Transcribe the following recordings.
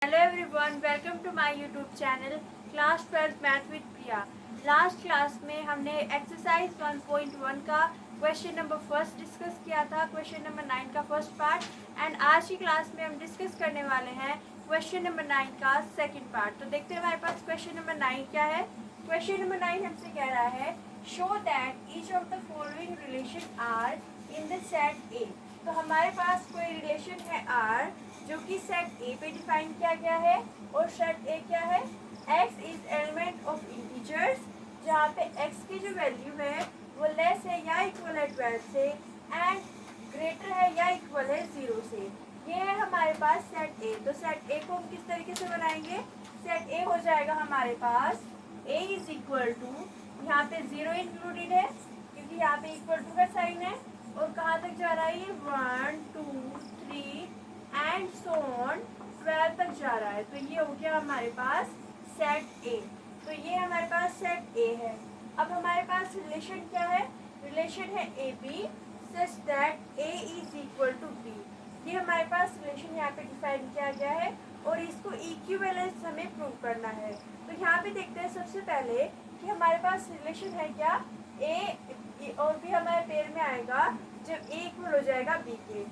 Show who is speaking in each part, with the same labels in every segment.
Speaker 1: Hello everyone, welcome to my YouTube channel Class 12 Math with Priya। Last class में हमने exercise 1.1 का question number first discuss किया था, question number 9 का first part. And आज की क्लास में हम डिस्कस करने वाले हैं क्वेश्चन नंबर 9 का सेकंड पार्ट। तो देखते हैं हमारे पास क्वेश्चन नंबर 9 क्या है। क्वेश्चन नंबर 9 हमसे कह रहा है show that each of the following relation are in the set A. तो हमारे पास कोई रिलेशन है आर जो कि सेट ए पे डिफाइन किया गया है, और सेट ए क्या है, x is element of integers, जहाँ पे x की जो वैल्यू है वो लेस है या इक्वल है 12 से एंड ग्रेटर है या इक्वल है 0 से। ये है हमारे पास सेट ए। तो सेट ए को हम किस तरीके से बनाएंगे। सेट ए हो जाएगा हमारे पास a इज इक्वल टू, यहाँ पे 0 इंक्लूडेड है क्योंकि यहाँ पे इक्वल टू का साइन है, और कहाँ तक जा रहा है ये 1 2 3 एंड सो ऑन 12 तक जा रहा है। तो ये हो गया हमारे पास सेट ए। तो ये हमारे पास सेट ए है। अब हमारे पास रिलेशन क्या है, रिलेशन है A B such that A is equal to B. ये हमारे पास रिलेशन यहाँ पे डिफाइन किया गया है और इसको इक्विवेलेंस हमें प्रूव करना है। तो यहाँ पे देखते हैं सबसे पहले कि हमारे पास रिलेशन है क्या, ए और बी हमारे पेयर में आएगा जब ए इक्वल हो जाएगा बी के।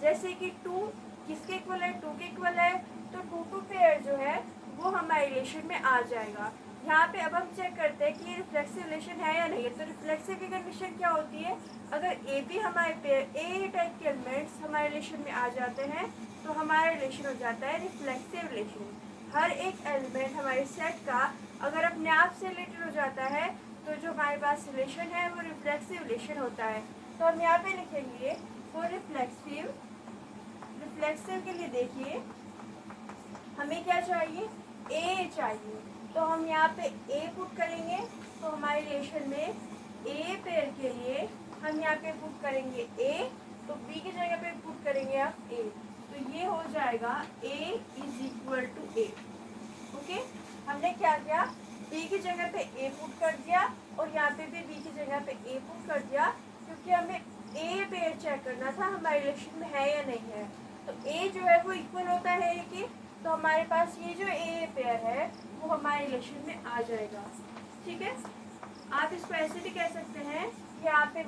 Speaker 1: जैसे कि 2 किसके इक्वल है, 2 के इक्वल है, तो 2 पेयर जो है वो हमारे रिलेशन में आ जाएगा। यहाँ पे अब हम चेक करते हैं कि ये रिफ्लेक्सिव रिलेशन है या नहीं है। तो रिफ्लेक्सिव की कंडीशन क्या होती है, अगर ए बी हमारे पेयर ए टाइप के एलिमेंट्स हमारे रिलेशन में आ जाते हैं तो हमारा रिलेशन हो जाता है रिफ्लेक्सिव रिलेशन। हर एक एलिमेंट हमारे सेट का अगर अपने आप से रिलेटेड हो जाता है तो जो हमारे पास रिलेशन है वो रिफ्लेक्सिव रिलेशन होता है। तो हम यहाँ पे लिखेंगे फॉर रिफ्लेक्सिव। रिफ्लेक्सिव के लिए देखिए हमें क्या चाहिए, ए चाहिए। तो हम यहाँ पे ए पुट करेंगे, तो हमारे रिलेशन में ए पेयर के लिए हम यहाँ पे पुट करेंगे ए, तो बी की जगह पे पुट करेंगे आप ए। तो ये हो जाएगा A is equal to A. Okay, हमने क्या किया, बी की जगह पे ए पुट कर दिया और यहाँ पे भी बी की जगह पे ए पुट कर दिया, क्योंकि हमें ए पेयर चेक करना था हमारे रिलेशन में है या नहीं है। तो ए जो है वो इक्वल होता है ए के, तो हमारे पास ये जो ए पेयर है वो हमारे रिलेशन में आ जाएगा। ठीक है, आप इसको ऐसे भी कह सकते हैं कि यहाँ पे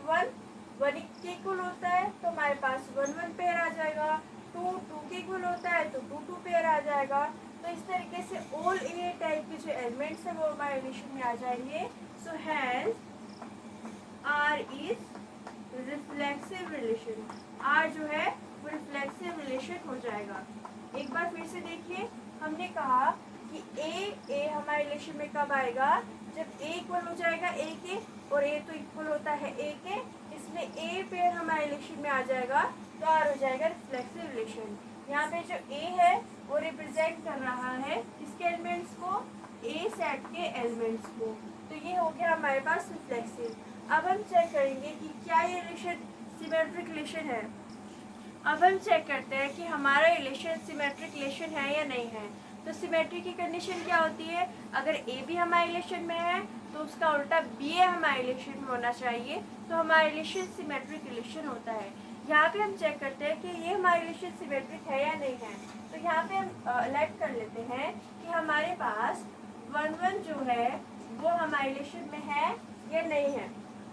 Speaker 1: 1 के इक्वल होता है तो हमारे पास 1 पेयर आ जाएगा, 2 के इक्वल होता है तो 2 पेयर आ जाएगा। तो इस तरीके से ऑल ए टाइप के जो एलिमेंट्स है वो हमारे रिलेशन में आ जाएंगे। So has R is reflexive relation. R जो है वो रिफ्लेक्सिव रिलेशन हो जाएगा। एक बार फिर से देखिए, हमने कहा कि ए हमारे रिलेशन में कब आएगा, जब ए इक्वल हो जाएगा ए के, और ए तो इक्वल होता है ए के, इसलिए ए पेयर हमारे रिलेशन में आ जाएगा तो आर हो जाएगा रिफ्लेक्सिव रिलेशन। यहाँ पे जो ए है वो रिप्रेजेंट कर रहा है इसके एलिमेंट्स को, ए सेट के एलिमेंट्स को। तो ये हो गया हमारे पास रिफ्लेक्सिव। अब हम चेक करेंगे कि क्या ये रिलेशन सिमेट्रिक रिलेशन है। अब हम चेक करते हैं कि हमारा रिलेशन सिमेट्रिक रिलेशन है या नहीं है। तो सिमेट्री की कंडीशन क्या होती है, अगर ए भी हमारे रिलेशन में है तो उसका उल्टा बी ए हमारे रिलेशन में होना चाहिए, तो हमारा रिलेशन सिमेट्रिक रिलेशन होता है। यहाँ पे हम चेक करते हैं कि ये हमारा रिलेशन सिमेट्रिक है या नहीं है। तो यहाँ पे हम इलेक्ट कर लेते हैं कि हमारे पास 1 जो है वो हमारे रिलेशन में है या नहीं है।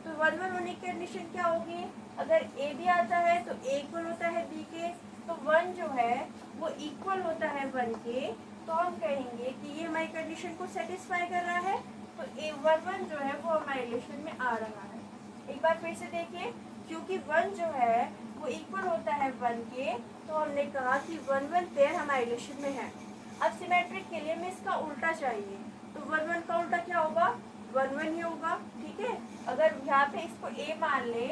Speaker 1: तो 1 होने की कंडीशन क्या होगी, अगर ए भी आता है तो ए इक्वल होता है बी के, तो 1 जो है वो इक्वल होता है 1 के, तो हम कहेंगे कि ये हमारी कंडीशन को सेटिस्फाई कर रहा है। तो ए 1 जो है वो हमारे रिलेशन में आ रहा है। एक बार फिर से देखिए, क्योंकि 1 जो है वो इक्वल होता है 1 के, तो हमने कहा कि 1 पेयर हमारे रिलेशन में है। अब सिमेट्रिक के लिए हमें इसका उल्टा चाहिए, तो 1 का उल्टा क्या होगा, 1 ही होगा। ठीक है, अगर यहाँ पे इसको ए मान ले,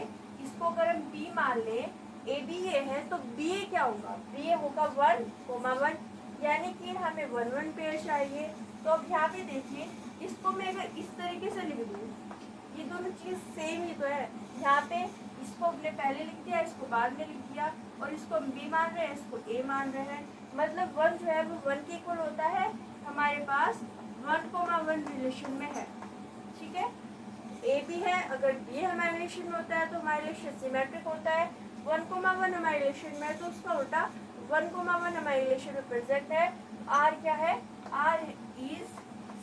Speaker 1: इसको अगर हम बी मान ले, ए बी ए है तो बी ए क्या होगा, बी ए होगा 1, यानी कि हमें 1 पेयर चाहिए। तो अब यहाँ पे देखिए, इसको मैं अगर इस तरीके से लिख दूँ, ये दोनों चीज़ सेम ही तो है। यहाँ पे इसको हमने पहले लिख दिया, इसको बाद में लिख दिया, और इसको हम बी मान रहे हैं, इसको ए मान रहे हैं। मतलब 1 जो है वो 1 के इक्वल होता है, हमारे पास 1,1 रिलेशन में है। ठीक है, ए बी है, अगर बी हमारे रिलेशन में होता है तो हमारे रिलेशन सिमेट्रिक होता है। 1,1 हमारे रिलेशन में है तो उसका उल्टा 1,1 हमारे रिलेशन में प्रेजेंट है, आर क्या है, R is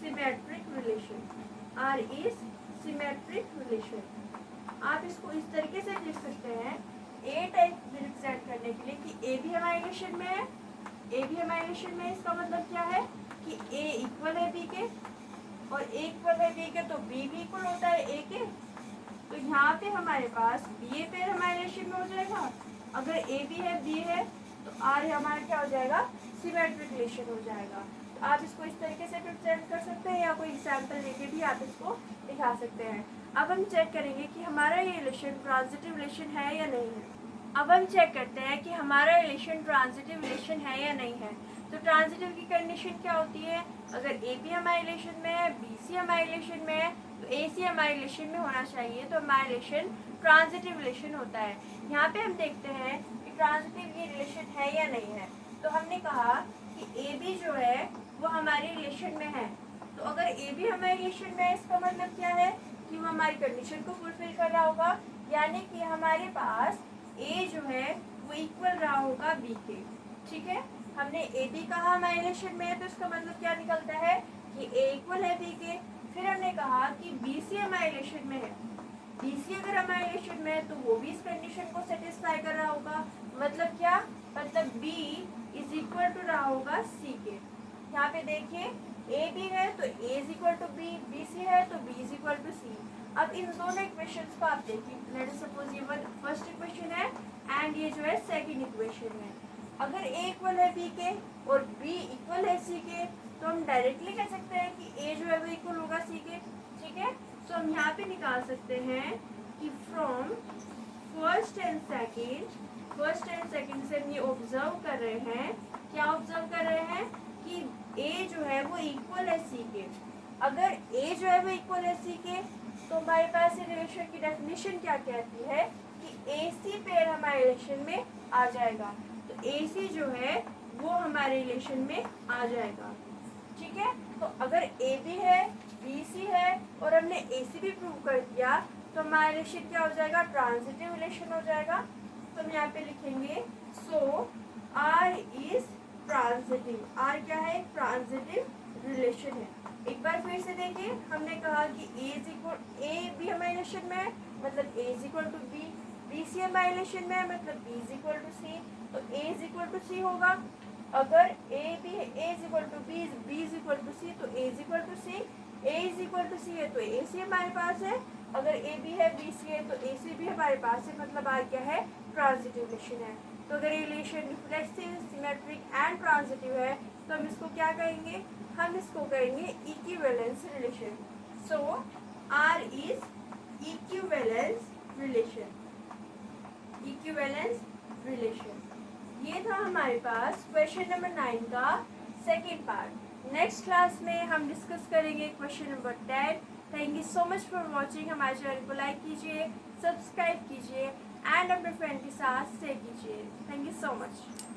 Speaker 1: symmetric relation, R is symmetric relation. आप इसको इस तरीके से लिख सकते हैं ए टाइप रिप्रेजेंट करने के लिए कि ए भी हमारे रिलेशन में है, ए भी हमारे रिलेशन में है। इसका मतलब क्या है कि ए इक्वल है बी के, और ए इक्वल है बी के तो बी भी इक्वल होता है ए के। तो यहाँ पे हमारे पास बी ए पेयर हमारे रिलेशन में हो जाएगा। अगर ए भी है बी है तो आर हमारा क्या हो जाएगा, सिमेट्रिक रिलेशन हो जाएगा। तो आप इसको इस तरीके से रिप्रेजेंट कर सकते हैं या कोई एग्जाम्पल लेके भी आप इसको दिखा सकते हैं। अब हम चेक करेंगे कि हमारा ये रिलेशन ट्रांजिटिव रिलेशन है या नहीं है। अब हम चेक करते हैं कि हमारा रिलेशन ट्रांजिटिव रिलेशन है या नहीं है। तो ट्रांजिटिव की कंडीशन क्या होती है, अगर ए बी हमारे रिलेशन में है, बी सी हमारे रिलेशन में है, तो ए सी हमारे रिलेशन में होना चाहिए, तो हमारा रिलेशन ट्रांजिटिव रिलेशन होता है। यहाँ पे हम देखते हैं कि ट्रांजिटिव ये रिलेशन है या नहीं है। तो हमने कहा कि ए बी जो है वो हमारे रिलेशन में है। तो अगर ए बी हमारे रिलेशन में है इसका मतलब क्या है कि वो हमारी कंडीशन को फुलफिल कर रहा होगा, यानी कि हमारे पास ए जो है वो इक्वल रहा होगा बी के। ठीक है, हमने ए बी कहा हमारे रिलेशन में है, तो इसका मतलब क्या निकलता है कि ए इक्वल है बी के। फिर हमने कहा कि बी सी हमारे रिलेशन में है, बी सी अगर हमारे रिलेशन में है तो वो भी इस कंडीशन को सेटिस्फाई कर रहा होगा। मतलब क्या, मतलब बी इज इक्वल टू रहा होगा सी के। यहाँ पे देखिए ए बी है तो A is equal to B, B C है तो B is equal to C. अब इन दोनों इक्वेशंस को आप देखिए, लेट सपोज ये फर्स्ट इक्वेशन है एंड ये जो है सेकंड इक्वेशन है। अगर ए इक्वल है बी के और बी इक्वल है सी के तो हम डायरेक्टली कह सकते हैं कि ए जो है वो इक्वल होगा सी के। ठीक है, तो हम यहाँ पे निकाल सकते हैं कि फ्रॉम फर्स्ट एंड सेकंड से हम ये ऑब्जर्व कर रहे हैं, क्या ऑब्जर्व कर रहे हैं कि ए जो है वो इक्वल है सी के। अगर ए जो है वो इक्वल है सी के तो हमारे पास ये रिलेशन की डेफिनेशन क्या कहती है कि ए सी पेयर हमारे रिलेशन में आ जाएगा। तो ए सी जो है वो हमारे रिलेशन में आ जाएगा। ठीक है, तो अगर ए बी है, बी सी है और हमने ए सी भी प्रूव कर दिया तो हमारा रिलेशन क्या हो जाएगा, ट्रांजिटिव रिलेशन हो जाएगा। तो हम यहाँ पे लिखेंगे सो आर इज ट्रांजिटिव। आर क्या है, ट्रांजिटिव रिलेशन है। एक बार फिर से देखिए, हमने कहा कि ए बी हमारे रिलेशन में है मतलब A is equal to B, B C हमारे रिलेशन में है मतलब B is equal to C, तो A is equal to C होगा। अगर A B A is equal to B, B is equal to C तो A is equal to C, A is equal to C है तो ए सी हमारे पास है। अगर A B है बी सी है तो ए सी भी हमारे पास है, मतलब आर क्या है, ट्रांजिटिव रिलेशन है। तो अगर relation reflexive, symmetric and transitive है तो हम इसको क्या कहेंगे, हम इसको कहेंगे equivalence relation. So R is equivalence relation, equivalence relation. ये था हमारे पास क्वेश्चन नंबर 9 का सेकेंड पार्ट। नेक्स्ट क्लास में हम डिस्कस करेंगे question number 10। Thank you so much for watching. हमारे चैनल को लाइक कीजिए, सब्सक्राइब कीजिए एंड अपने फ्रेंड के साथ शेयर कीजिए। Thank you so much.